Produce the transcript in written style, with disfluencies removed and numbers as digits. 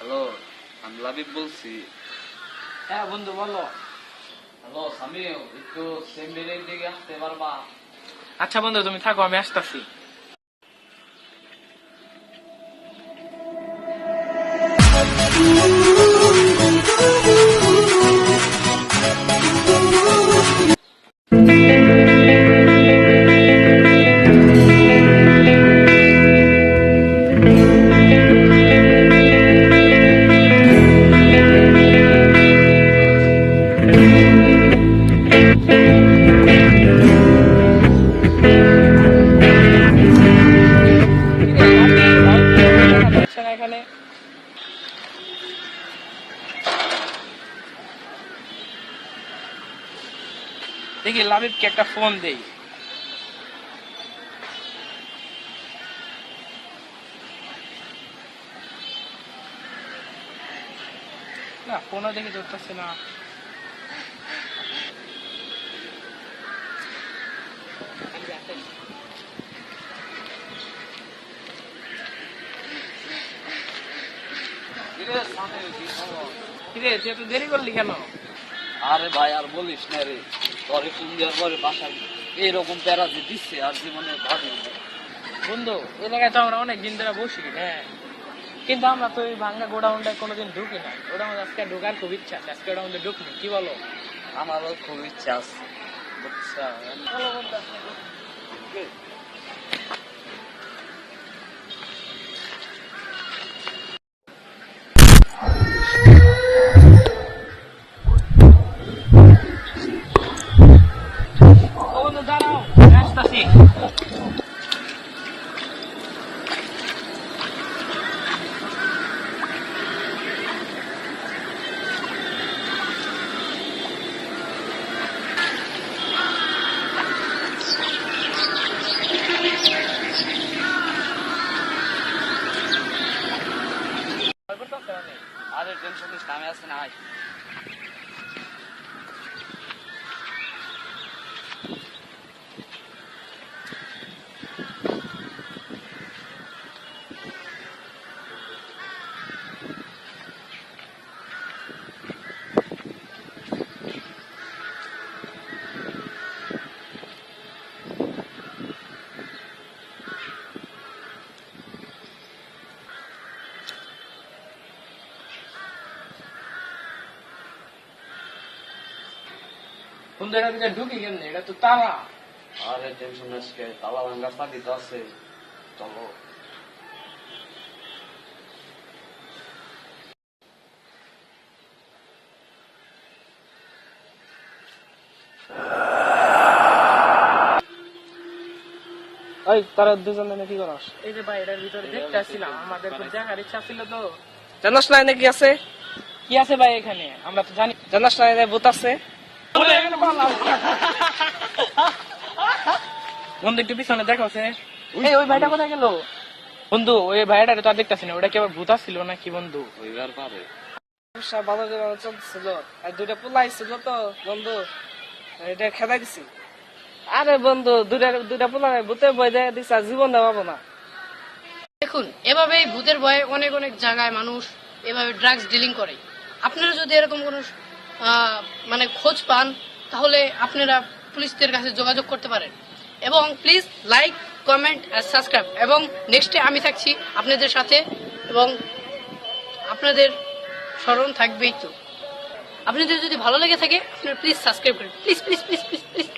Hello, আমি লাবিব বলছি। হ্যাঁ বন্ধু বলো। হ্যালো সামিও, একটু সেম্বিরের দিকে আসতে পারবা? আচ্ছা বন্ধু তুমি থাকো, আমি আসতেছি। এখানে দেখি লাবিবকে একটা ফোন দেই। না ফোনও দেখি ধরতেছে না। কিরে সামিও, কি খবর? কিরে তুই এত দেরি করলি কেন? আরে ভাই আর বলিস না রে, তোরে ফোন দেওয়ার পরে বাসায় এইরকম প্যারা যে দিচ্ছে আর জীবনে ভাবি। বন্ধু এই জায়গায় তো আমরা অনেক দিন ধরে বসি, হ্যাঁ, কিন্তু আমরা তো ওই ভাঙ্গা গোডাউনটায় কোনোদিন ঢুকি না। ওটার মধ্যে আজকে ঢোকার খুব ইচ্ছা আছে, আজকে ওটার মধ্যে ঢুকনি, কি বলো? আমারও খুব ইচ্ছা আছে। আচ্ছা চলো বন্ধু। ও বন্ধু দাঁড়াও, আসতেছি। আরে টেনশন নিস না, আমি আছি না। বন্ধু এটা ভিতরে ঢুকি কেমনে? এটা তো তালা। আরে টেনশন নিস কে, তালা ভাঙ্গা চাবি তো আছে। চলো। ওই তারা দুজন কি করাস? এই যে ভাই এটার ভিতরে দেখতে আসছিলাম, আমাদের তো দেখার ইচ্ছা ছিল তো। জানাস না এনে কি আছে? কি আছে ভাই এখানে? আমরা তো জানি। জানাস না এনে ভূত আছে? বন্ধু একটু পিছনে দেখো সে। ওই ভাইটা কোথায় গেল? বন্ধু ওই ভাইটা তো আর দেখতেছি না, ওটা কি আবার ভূত ছিল নাকি বন্ধু? হইবার পারে। ব্যবসা ভালো করে চলতেছিল, আর দুইটা পোলা ছিল তো বন্ধু, এটা খেদাই দিছি। আরে বন্ধু দুইটা পোলা ভূতে বই দেয় দিচ্ছে, আর জীবন দেওয়াবো না। দেখুন, এভাবেই ভূতের ভয়ে অনেক অনেক জায়গায় মানুষ এভাবে ড্রাগস ডিলিং করে। আপনারা যদি এরকম কোনো মানে খোঁজ পান, তাহলে আপনারা পুলিশদের কাছে যোগাযোগ করতে পারেন। এবং প্লিজ লাইক, কমেন্ট আর সাবস্ক্রাইব। এবং নেক্সটে আমি থাকছি আপনাদের সাথে, এবং আপনাদের স্মরণ থাকবেই তো। আপনাদের যদি ভালো লেগে থাকে আপনারা প্লিজ সাবস্ক্রাইব করেন, please please please please please.